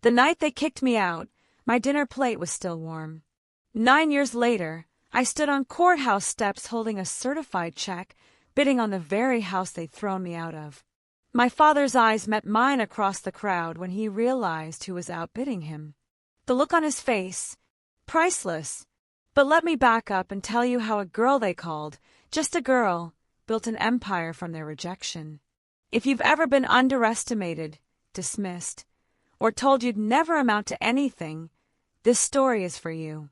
The night they kicked me out, my dinner plate was still warm. 9 years later, I stood on courthouse steps holding a certified check, bidding on the very house they'd thrown me out of. My father's eyes met mine across the crowd when he realized who was outbidding him. The look on his face, priceless. But let me back up and tell you how a girl they called, just a girl, built an empire from their rejection. If you've ever been underestimated, dismissed, or told you'd never amount to anything, this story is for you.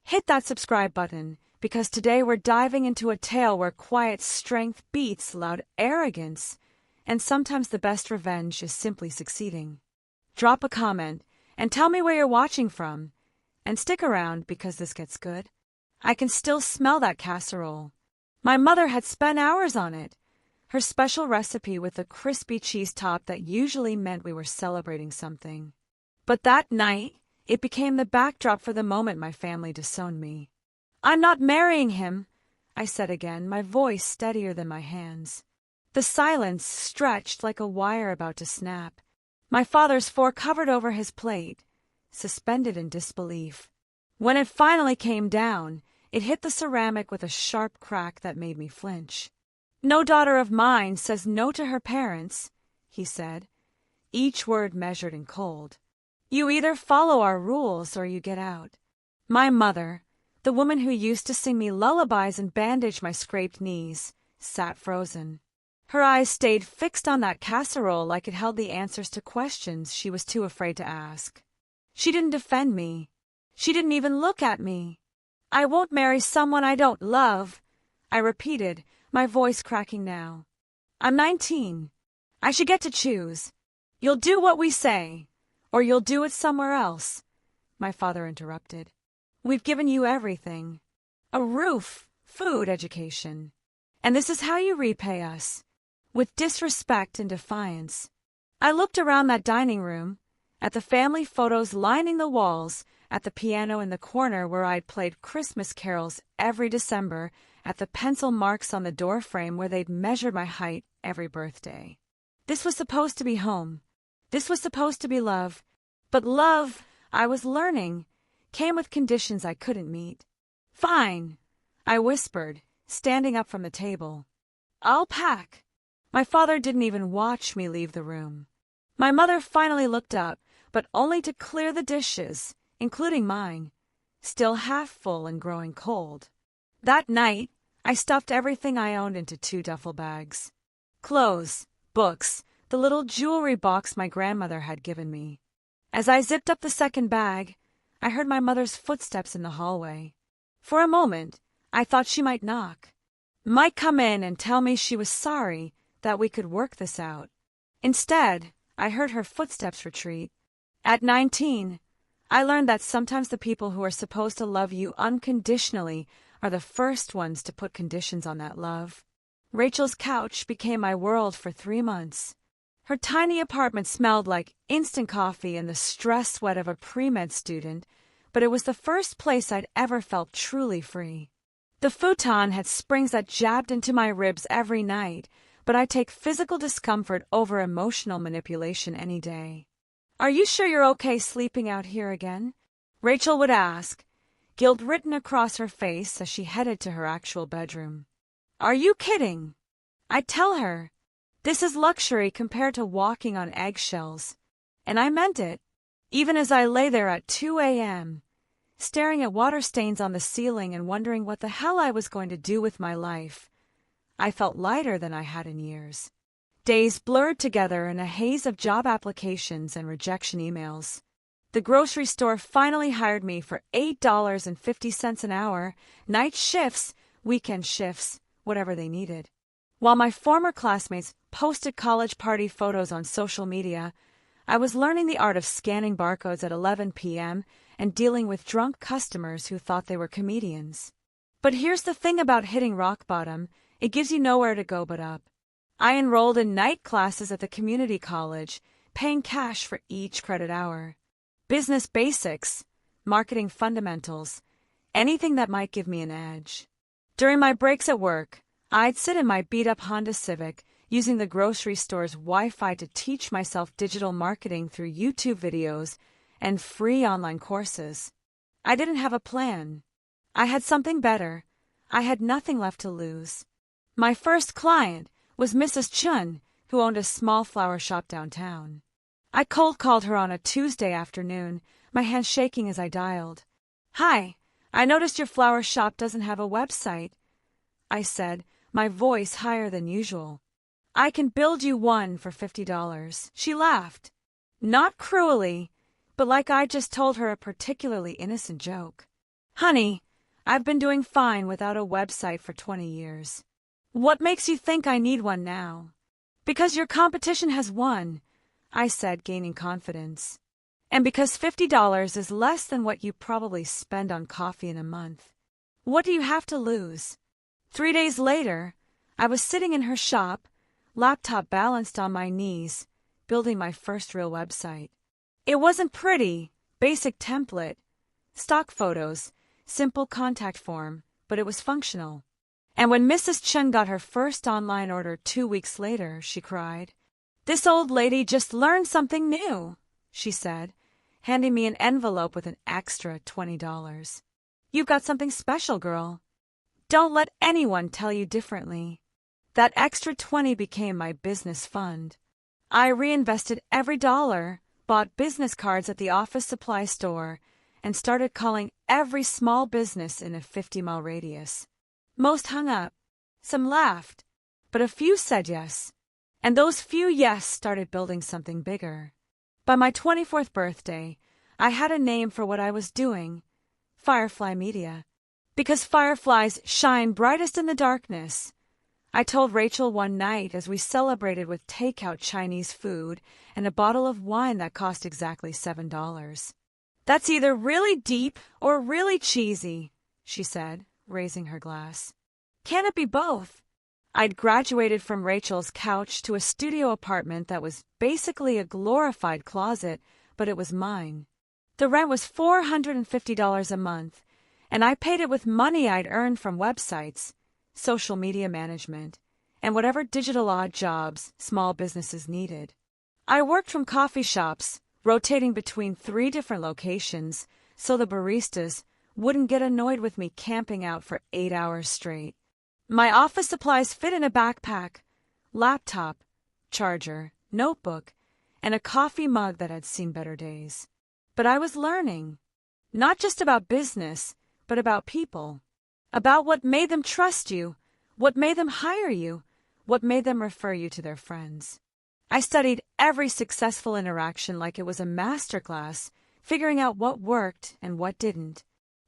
Hit that subscribe button, because today we're diving into a tale where quiet strength beats loud arrogance, and sometimes the best revenge is simply succeeding. Drop a comment and tell me where you're watching from, and stick around because this gets good. I can still smell that casserole. My mother had spent hours on it, her special recipe with a crispy cheese top that usually meant we were celebrating something. But that night, it became the backdrop for the moment my family disowned me. "I'm not marrying him," I said again, my voice steadier than my hands. The silence stretched like a wire about to snap. My father's fork covered over his plate, suspended in disbelief. When it finally came down, it hit the ceramic with a sharp crack that made me flinch. "No daughter of mine says no to her parents," he said, each word measured in cold. "You either follow our rules or you get out." My mother, the woman who used to sing me lullabies and bandage my scraped knees, sat frozen. Her eyes stayed fixed on that casserole like it held the answers to questions she was too afraid to ask. She didn't defend me. She didn't even look at me. "I won't marry someone I don't love," I repeated, my voice cracking now. "I'm 19. I should get to choose. You'll do what we say, or you'll do it somewhere else," my father interrupted. "We've given you everything. A roof, food, education. And this is how you repay us. With disrespect and defiance." I looked around that dining room, at the family photos lining the walls, at the piano in the corner where I'd played Christmas carols every December, at the pencil marks on the doorframe where they'd measured my height every birthday. This was supposed to be home. This was supposed to be love. But love, I was learning, came with conditions I couldn't meet. "Fine," I whispered, standing up from the table. "I'll pack." My father didn't even watch me leave the room. My mother finally looked up, but only to clear the dishes, including mine, still half full and growing cold. That night, I stuffed everything I owned into 2 duffel bags. Clothes, books, the little jewelry box my grandmother had given me. As I zipped up the second bag, I heard my mother's footsteps in the hallway. For a moment, I thought she might knock, might come in and tell me she was sorry, that we could work this out. Instead, I heard her footsteps retreat. At 19, I learned that sometimes the people who are supposed to love you unconditionally are the first ones to put conditions on that love. Rachel's couch became my world for 3 months. Her tiny apartment smelled like instant coffee and the stress sweat of a pre-med student, but it was the first place I'd ever felt truly free. The futon had springs that jabbed into my ribs every night, but I take physical discomfort over emotional manipulation any day. "Are you sure you're okay sleeping out here again?" Rachel would ask, guilt written across her face as she headed to her actual bedroom. "Are you kidding?" I'd tell her, "This is luxury compared to walking on eggshells." And I meant it, even as I lay there at 2 a.m., staring at water stains on the ceiling and wondering what the hell I was going to do with my life. I felt lighter than I had in years. Days blurred together in a haze of job applications and rejection emails. The grocery store finally hired me for $8.50 an hour, night shifts, weekend shifts, whatever they needed. While my former classmates posted college party photos on social media, I was learning the art of scanning barcodes at 11 p.m. and dealing with drunk customers who thought they were comedians. But here's the thing about hitting rock bottom. It gives you nowhere to go but up. I enrolled in night classes at the community college, paying cash for each credit hour. Business basics, marketing fundamentals, anything that might give me an edge. During my breaks at work, I'd sit in my beat-up Honda Civic, using the grocery store's Wi-Fi to teach myself digital marketing through YouTube videos and free online courses. I didn't have a plan. I had something better. I had nothing left to lose. My first client was Mrs. Chun, who owned a small flower shop downtown. I cold called her on a Tuesday afternoon, my hands shaking as I dialed. "Hi, I noticed your flower shop doesn't have a website," I said, my voice higher than usual. "I can build you one for $50. She laughed. Not cruelly, but like I just told her a particularly innocent joke. "Honey, I've been doing fine without a website for 20 years. What makes you think I need one now?" "Because your competition has won," I said, gaining confidence. "And because $50 is less than what you probably spend on coffee in a month. What do you have to lose?" 3 days later, I was sitting in her shop, laptop balanced on my knees, building my first real website. It wasn't pretty, basic template, stock photos, simple contact form, but it was functional. And when Mrs. Chun got her first online order 2 weeks later, she cried, "This old lady just learned something new," she said, handing me an envelope with an extra $20. "You've got something special, girl. Don't let anyone tell you differently." That extra 20 became my business fund. I reinvested every dollar, bought business cards at the office supply store, and started calling every small business in a 50-mile radius. Most hung up. Some laughed, but a few said yes. And those few yes started building something bigger. By my 24th birthday, I had a name for what I was doing: Firefly Media. Because fireflies shine brightest in the darkness. I told Rachel one night as we celebrated with takeout Chinese food and a bottle of wine that cost exactly $7. "That's either really deep or really cheesy," she said, raising her glass. "Can it be both?" I'd graduated from Rachel's couch to a studio apartment that was basically a glorified closet, but it was mine. The rent was $450 a month, and I paid it with money I'd earned from websites, social media management, and whatever digital odd jobs small businesses needed. I worked from coffee shops, rotating between 3 different locations, so the baristas wouldn't get annoyed with me camping out for 8 hours straight. My office supplies fit in a backpack: laptop, charger, notebook, and a coffee mug that had seen better days. But I was learning, not just about business, but about people. About what made them trust you, what made them hire you, what made them refer you to their friends. I studied every successful interaction like it was a masterclass, figuring out what worked and what didn't.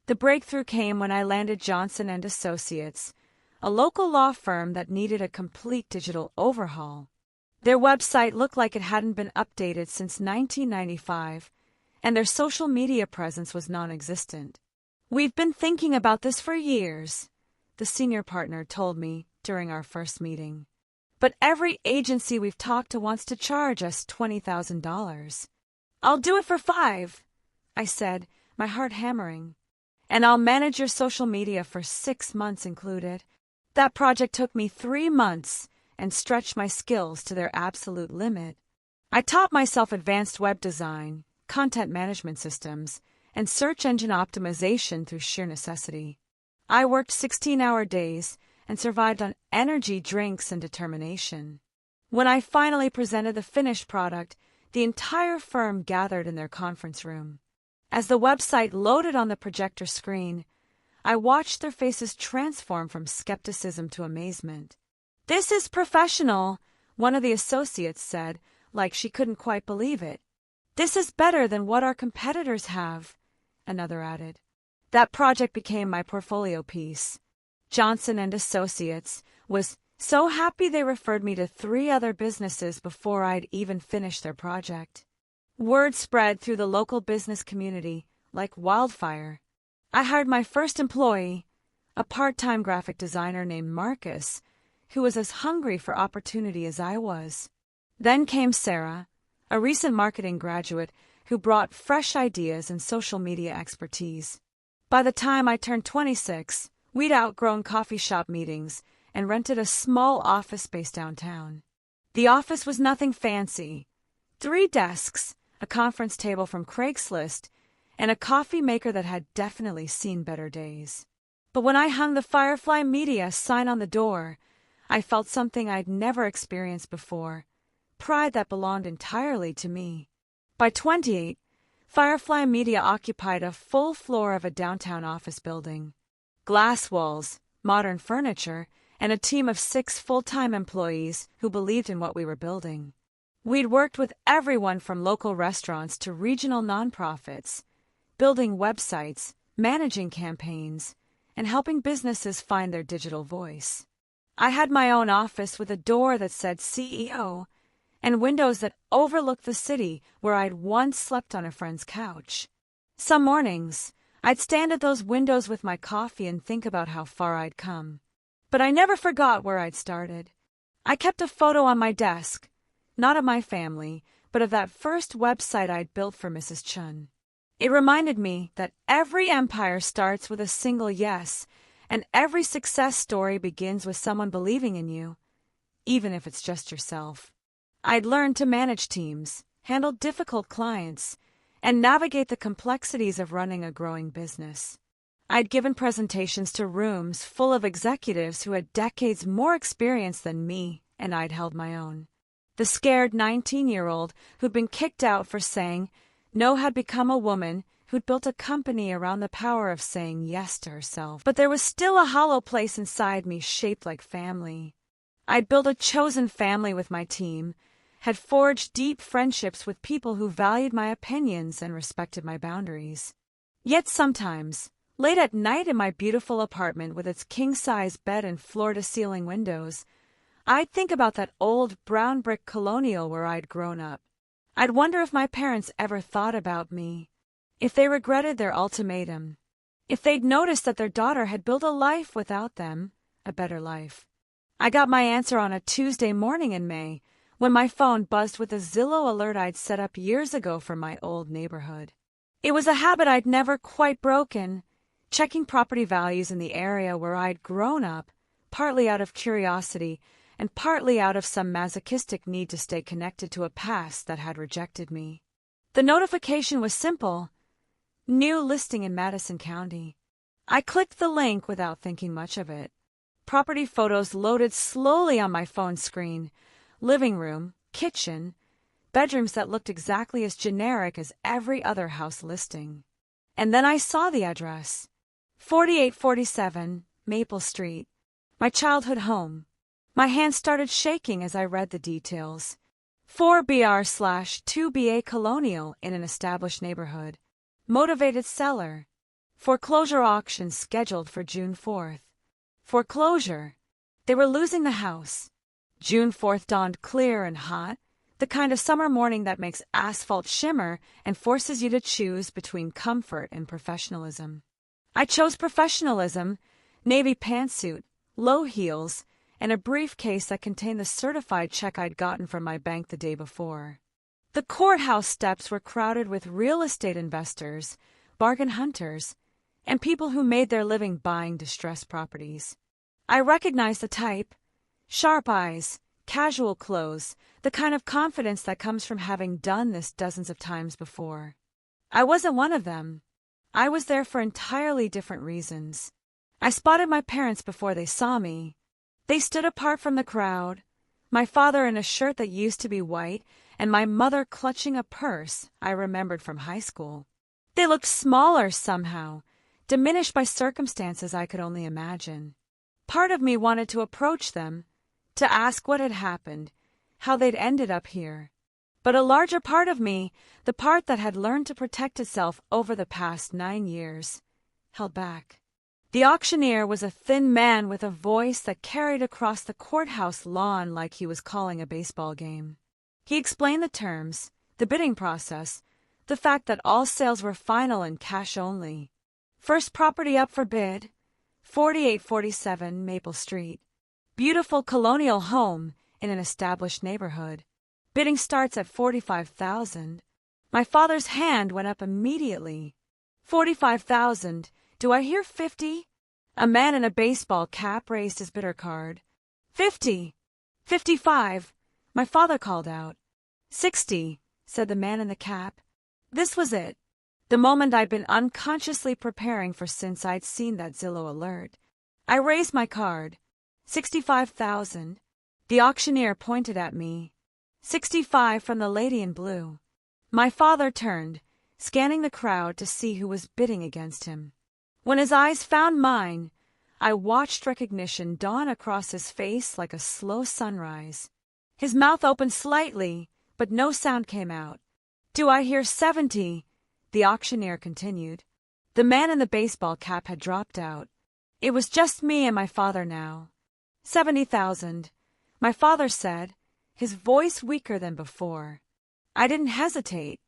The breakthrough came when I landed Johnson & Associates, a local law firm that needed a complete digital overhaul. Their website looked like it hadn't been updated since 1995, and their social media presence was non-existent. "We've been thinking about this for years," the senior partner told me during our first meeting. "But every agency we've talked to wants to charge us $20,000. "I'll do it for $5," I said, my heart hammering. "And I'll manage your social media for 6 months included." That project took me 3 months and stretched my skills to their absolute limit. I taught myself advanced web design, content management systems, and search engine optimization through sheer necessity. I worked 16-hour days and survived on energy drinks and determination. When I finally presented the finished product, the entire firm gathered in their conference room. As the website loaded on the projector screen, I watched their faces transform from skepticism to amazement. "This is professional," one of the associates said, like she couldn't quite believe it. "This is better than what our competitors have," another added. That project became my portfolio piece. Johnson & Associates was so happy they referred me to 3 other businesses before I'd even finished their project. Word spread through the local business community like wildfire. I hired my first employee, a part-time graphic designer named Marcus, who was as hungry for opportunity as I was. Then came Sarah, a recent marketing graduate who brought fresh ideas and social media expertise. By the time I turned 26, we'd outgrown coffee shop meetings and rented a small office space downtown. The office was nothing fancy. 3 desks, a conference table from Craigslist, and a coffee maker that had definitely seen better days. But when I hung the Firefly Media sign on the door, I felt something I'd never experienced before, pride that belonged entirely to me. By 28, Firefly Media occupied a full floor of a downtown office building. Glass walls, modern furniture, and a team of 6 full-time employees who believed in what we were building. We'd worked with everyone from local restaurants to regional nonprofits, building websites, managing campaigns, and helping businesses find their digital voice. I had my own office with a door that said CEO and windows that overlooked the city where I'd once slept on a friend's couch. Some mornings, I'd stand at those windows with my coffee and think about how far I'd come. But I never forgot where I'd started. I kept a photo on my desk, not of my family, but of that first website I'd built for Mrs. Chun. It reminded me that every empire starts with a single yes, and every success story begins with someone believing in you, even if it's just yourself. I'd learned to manage teams, handle difficult clients, and navigate the complexities of running a growing business. I'd given presentations to rooms full of executives who had decades more experience than me, and I'd held my own. The scared 19-year-old who'd been kicked out for saying no had become a woman who'd built a company around the power of saying yes to herself. But there was still a hollow place inside me shaped like family. I'd built a chosen family with my team, had forged deep friendships with people who valued my opinions and respected my boundaries. Yet sometimes, late at night in my beautiful apartment with its king-size bed and floor-to-ceiling windows, I'd think about that old brown brick colonial where I'd grown up. I'd wonder if my parents ever thought about me, if they regretted their ultimatum, if they'd noticed that their daughter had built a life without them, a better life. I got my answer on a Tuesday morning in May, when my phone buzzed with a Zillow alert I'd set up years ago for my old neighborhood. It was a habit I'd never quite broken, checking property values in the area where I'd grown up, partly out of curiosity and partly out of some masochistic need to stay connected to a past that had rejected me. The notification was simple: new listing in Madison County. I clicked the link without thinking much of it. Property photos loaded slowly on my phone screen: living room, kitchen, bedrooms that looked exactly as generic as every other house listing. And then I saw the address: 4847 Maple Street, my childhood home. My hands started shaking as I read the details. 4BR/2BA Colonial in an established neighborhood. Motivated seller. Foreclosure auction scheduled for June 4th. Foreclosure. They were losing the house. June 4th dawned clear and hot, the kind of summer morning that makes asphalt shimmer and forces you to choose between comfort and professionalism. I chose professionalism: navy pantsuit, low heels, and a briefcase that contained the certified check I'd gotten from my bank the day before. The courthouse steps were crowded with real estate investors, bargain hunters, and people who made their living buying distressed properties. I recognized the type: sharp eyes, casual clothes, the kind of confidence that comes from having done this dozens of times before. I wasn't one of them. I was there for entirely different reasons. I spotted my parents before they saw me. They stood apart from the crowd, my father in a shirt that used to be white, and my mother clutching a purse I remembered from high school. They looked smaller somehow, diminished by circumstances I could only imagine. Part of me wanted to approach them, to ask what had happened, how they'd ended up here. But a larger part of me, the part that had learned to protect itself over the past 9 years, held back. The auctioneer was a thin man with a voice that carried across the courthouse lawn like he was calling a baseball game. He explained the terms, the bidding process, the fact that all sales were final and cash only. First property up for bid: 4847 Maple Street. Beautiful colonial home in an established neighborhood. Bidding starts at $45,000. My father's hand went up immediately. 45,000. Do I hear 50? A man in a baseball cap raised his bidder card. 50. 55. My father called out. 60, said the man in the cap. This was it. The moment I'd been unconsciously preparing for since I'd seen that Zillow alert. I raised my card. 65,000. The auctioneer pointed at me. 65 from the lady in blue. My father turned, scanning the crowd to see who was bidding against him. When his eyes found mine, I watched recognition dawn across his face like a slow sunrise. His mouth opened slightly, but no sound came out. Do I hear 70? The auctioneer continued. The man in the baseball cap had dropped out. It was just me and my father now. 70,000, my father said, his voice weaker than before. I didn't hesitate.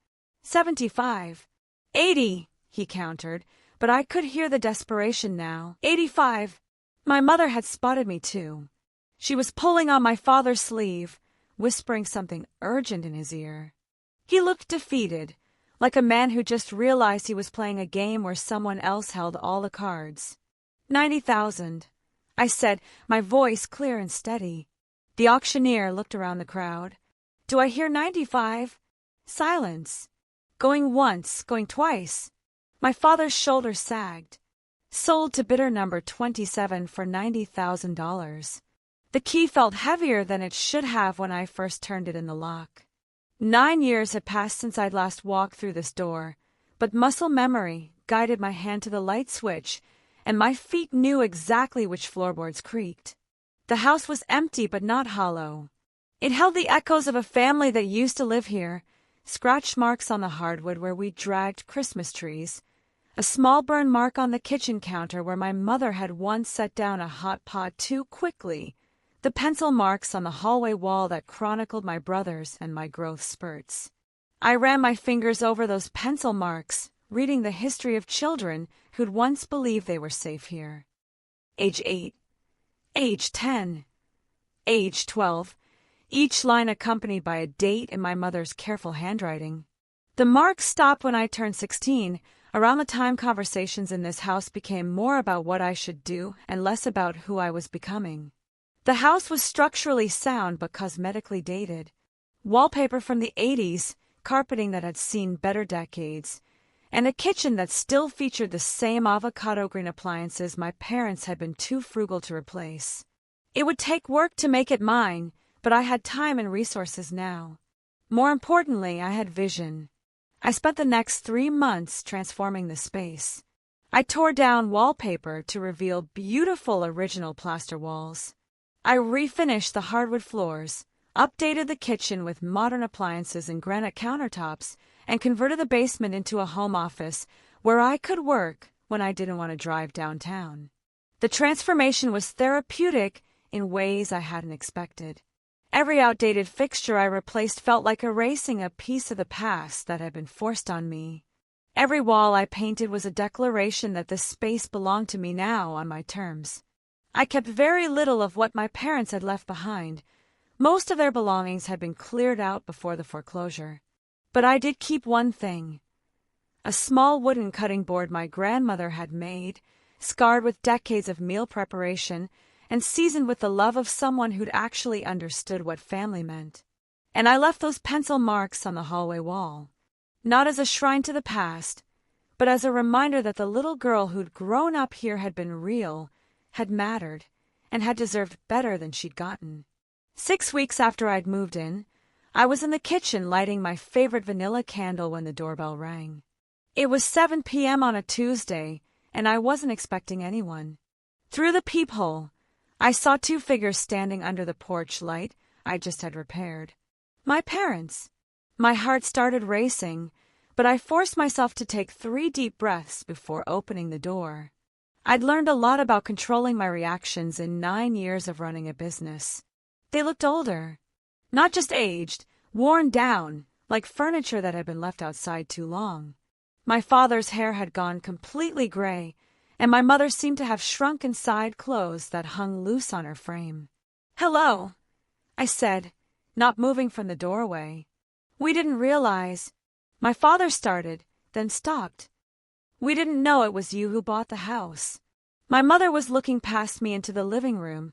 75. 80, he countered, but I could hear the desperation now. 85. My mother had spotted me too. She was pulling on my father's sleeve, whispering something urgent in his ear. He looked defeated, like a man who just realized he was playing a game where someone else held all the cards. 90,000, I said, my voice clear and steady. The auctioneer looked around the crowd. Do I hear 95? Silence. Going once, going twice. My father's shoulders sagged. Sold to bidder number 27 for $90,000. The key felt heavier than it should have when I first turned it in the lock. 9 years had passed since I'd last walked through this door, but muscle memory guided my hand to the light switch, and my feet knew exactly which floorboards creaked. The house was empty but not hollow. It held the echoes of a family that used to live here, scratch marks on the hardwood where we dragged Christmas trees, a small burn mark on the kitchen counter where my mother had once set down a hot pot too quickly, the pencil marks on the hallway wall that chronicled my brothers and my growth spurts. I ran my fingers over those pencil marks, reading the history of children who'd once believed they were safe here. Age 8. Age 10. Age 12. Each line accompanied by a date in my mother's careful handwriting. The marks stopped when I turned 16, around the time conversations in this house became more about what I should do and less about who I was becoming. The house was structurally sound but cosmetically dated. Wallpaper from the 80s, carpeting that had seen better decades, and a kitchen that still featured the same avocado green appliances my parents had been too frugal to replace. It would take work to make it mine, but I had time and resources now. More importantly, I had vision. I spent the next 3 months transforming the space. I tore down wallpaper to reveal beautiful original plaster walls. I refinished the hardwood floors, updated the kitchen with modern appliances and granite countertops, and converted the basement into a home office where I could work when I didn't want to drive downtown. The transformation was therapeutic in ways I hadn't expected. Every outdated fixture I replaced felt like erasing a piece of the past that had been forced on me. Every wall I painted was a declaration that this space belonged to me now on my terms. I kept very little of what my parents had left behind. Most of their belongings had been cleared out before the foreclosure. But I did keep one thing. A small wooden cutting board my grandmother had made, scarred with decades of meal preparation, and seasoned with the love of someone who'd actually understood what family meant. And I left those pencil marks on the hallway wall, not as a shrine to the past, but as a reminder that the little girl who'd grown up here had been real, had mattered, and had deserved better than she'd gotten. 6 weeks after I'd moved in, I was in the kitchen lighting my favorite vanilla candle when the doorbell rang. It was 7 p.m. on a Tuesday, and I wasn't expecting anyone. Through the peephole, I saw 2 figures standing under the porch light I just had repaired. My parents. My heart started racing, but I forced myself to take 3 deep breaths before opening the door. I'd learned a lot about controlling my reactions in 9 years of running a business. They looked older. Not just aged, worn down, like furniture that had been left outside too long. My father's hair had gone completely gray, and my mother seemed to have shrunken side clothes that hung loose on her frame. "Hello," I said, not moving from the doorway. "We didn't realize—" My father started, then stopped. "We didn't know it was you who bought the house." My mother was looking past me into the living room,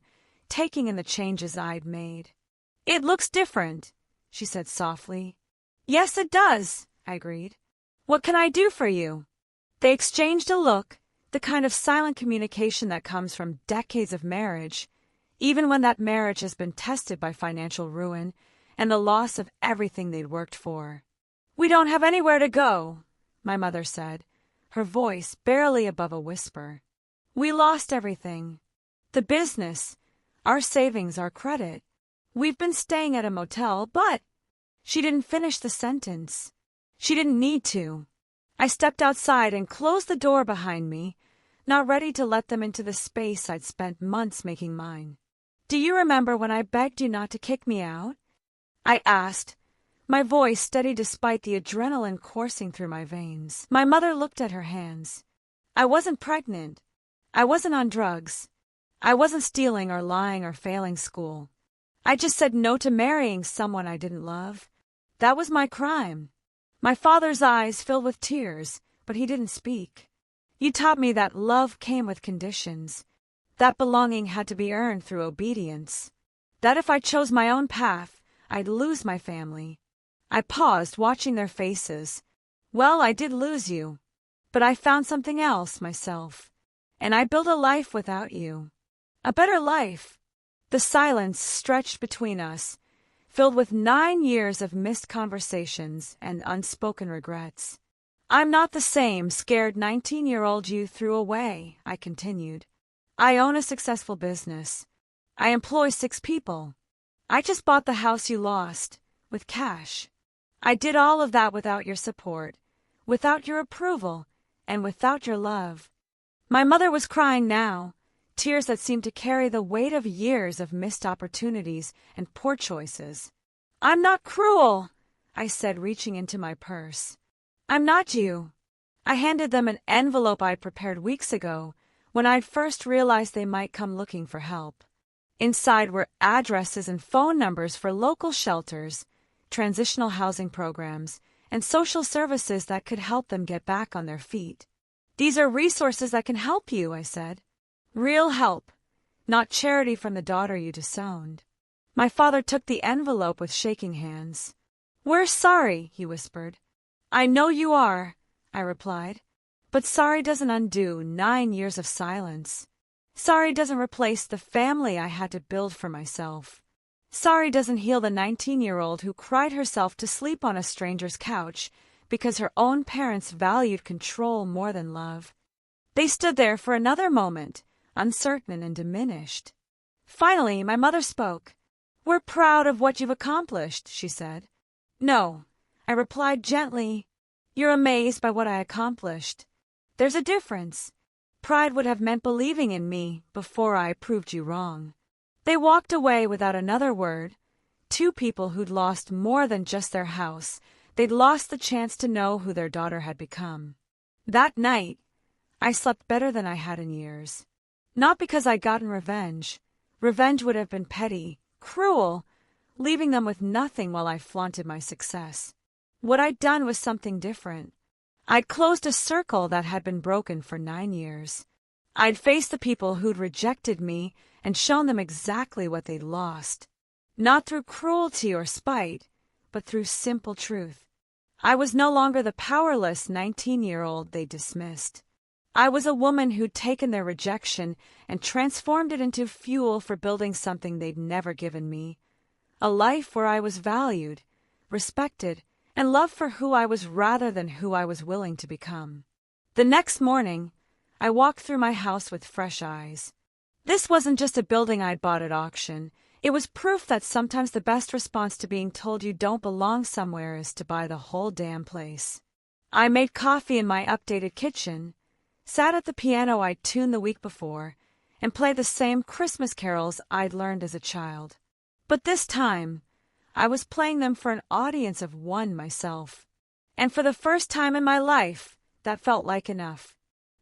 taking in the changes I'd made. "It looks different," she said softly. "Yes, it does," I agreed. "What can I do for you?" They exchanged a look, the kind of silent communication that comes from decades of marriage, even when that marriage has been tested by financial ruin and the loss of everything they'd worked for. "We don't have anywhere to go," my mother said, her voice barely above a whisper. "We lost everything. The business, our savings, our credit. We've been staying at a motel, but—" She didn't finish the sentence. She didn't need to. I stepped outside and closed the door behind me, not ready to let them into the space I'd spent months making mine. "Do you remember when I begged you not to kick me out?" I asked, my voice steady despite the adrenaline coursing through my veins. My mother looked at her hands. I wasn't pregnant. I wasn't on drugs. I wasn't stealing or lying or failing school. I just said no to marrying someone I didn't love. That was my crime. My father's eyes filled with tears, but he didn't speak. You taught me that love came with conditions, that belonging had to be earned through obedience, that if I chose my own path, I'd lose my family. I paused, watching their faces. Well, I did lose you, but I found something else myself, and I built a life without you. A better life. The silence stretched between us, filled with 9 years of missed conversations and unspoken regrets. "I'm not the same scared 19-year-old you threw away," I continued. "I own a successful business. I employ 6 people. I just bought the house you lost, with cash. I did all of that without your support, without your approval, and without your love." My mother was crying now, tears that seemed to carry the weight of years of missed opportunities and poor choices. "I'm not cruel," I said, reaching into my purse. "I'm not you." I handed them an envelope I'd prepared weeks ago, when I'd first realized they might come looking for help. Inside were addresses and phone numbers for local shelters, transitional housing programs, and social services that could help them get back on their feet. "These are resources that can help you," I said. "Real help, not charity from the daughter you disowned." My father took the envelope with shaking hands. "We're sorry," he whispered. "I know you are," I replied. "But sorry doesn't undo 9 years of silence. Sorry doesn't replace the family I had to build for myself. Sorry doesn't heal the 19-year-old who cried herself to sleep on a stranger's couch because her own parents valued control more than love." They stood there for another moment, uncertain and diminished. Finally, my mother spoke. "We're proud of what you've accomplished," she said. "No," I replied gently. "You're amazed by what I accomplished. There's a difference. Pride would have meant believing in me before I proved you wrong." They walked away without another word. 2 people who'd lost more than just their house. They'd lost the chance to know who their daughter had become. That night, I slept better than I had in years. Not because I'd gotten revenge. Revenge would have been petty, cruel, leaving them with nothing while I flaunted my success. What I'd done was something different. I'd closed a circle that had been broken for 9 years. I'd faced the people who'd rejected me and shown them exactly what they'd lost. Not through cruelty or spite, but through simple truth. I was no longer the powerless 19-year-old they dismissed. I was a woman who'd taken their rejection and transformed it into fuel for building something they'd never given me. A life where I was valued, respected, and loved for who I was rather than who I was willing to become. The next morning, I walked through my house with fresh eyes. This wasn't just a building I'd bought at auction. It was proof that sometimes the best response to being told you don't belong somewhere is to buy the whole damn place. I made coffee in my updated kitchen, sat at the piano I'd tuned the week before, and played the same Christmas carols I'd learned as a child. But this time, I was playing them for an audience of 1 myself. And for the first time in my life, that felt like enough.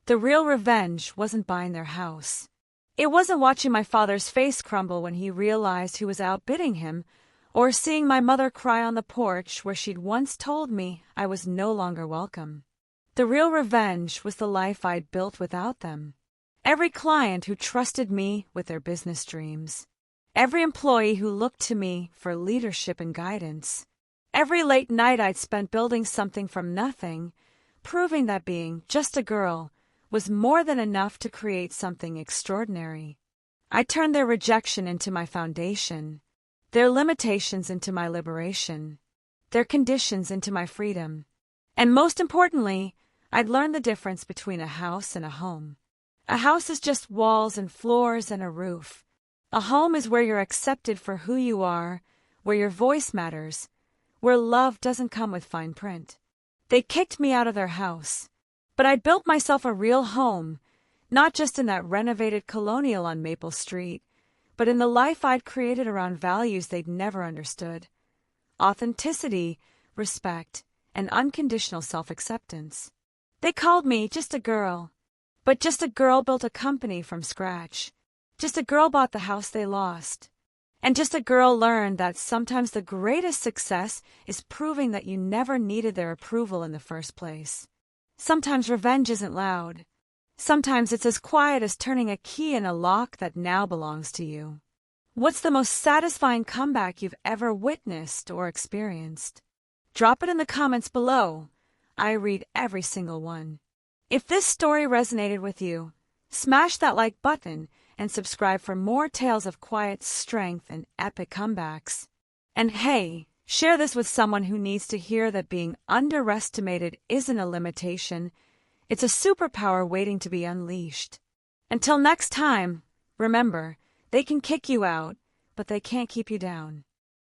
The real revenge wasn't buying their house. It wasn't watching my father's face crumble when he realized who was outbidding him, or seeing my mother cry on the porch where she'd once told me I was no longer welcome. The real revenge was the life I'd built without them. Every client who trusted me with their business dreams. Every employee who looked to me for leadership and guidance. Every late night I'd spent building something from nothing, proving that being just a girl was more than enough to create something extraordinary. I turned their rejection into my foundation, their limitations into my liberation, their conditions into my freedom. And most importantly, I'd learned the difference between a house and a home. A house is just walls and floors and a roof. A home is where you're accepted for who you are, where your voice matters, where love doesn't come with fine print. They kicked me out of their house, but I'd built myself a real home, not just in that renovated colonial on Maple Street, but in the life I'd created around values they'd never understood. Authenticity, respect, and unconditional self-acceptance. They called me just a girl, but just a girl built a company from scratch. Just a girl bought the house they lost. And just a girl learned that sometimes the greatest success is proving that you never needed their approval in the first place. Sometimes revenge isn't loud. Sometimes it's as quiet as turning a key in a lock that now belongs to you. What's the most satisfying comeback you've ever witnessed or experienced? Drop it in the comments below. I read every single one. If this story resonated with you, smash that like button and subscribe for more tales of quiet strength and epic comebacks. And hey, share this with someone who needs to hear that being underestimated isn't a limitation. It's a superpower waiting to be unleashed. Until next time, remember, they can kick you out, but they can't keep you down.